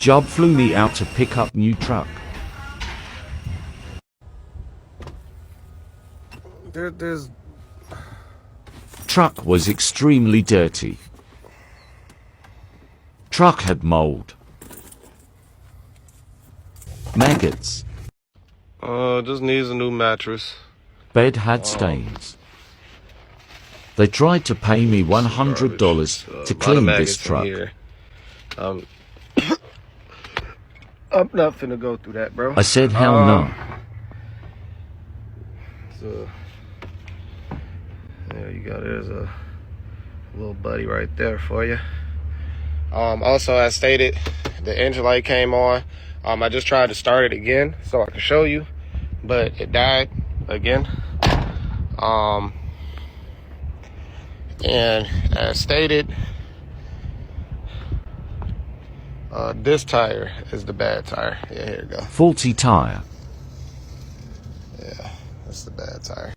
Job flew me out to pick up new truck. There's Truck was extremely dirty. Truck had mold. Maggots. just needs a new mattress. Bed had stains. They tried to pay me $100 to clean this truck. I'm not finna go through that, bro. I said, hell no. So, there you go. There's a little buddy right there for you. Also, as stated, the engine light came on. I just tried to start it again so I could show you, but it died again. And as stated, this tire is the bad tire. Yeah, here we go. Faulty tire. Yeah, that's the bad tire.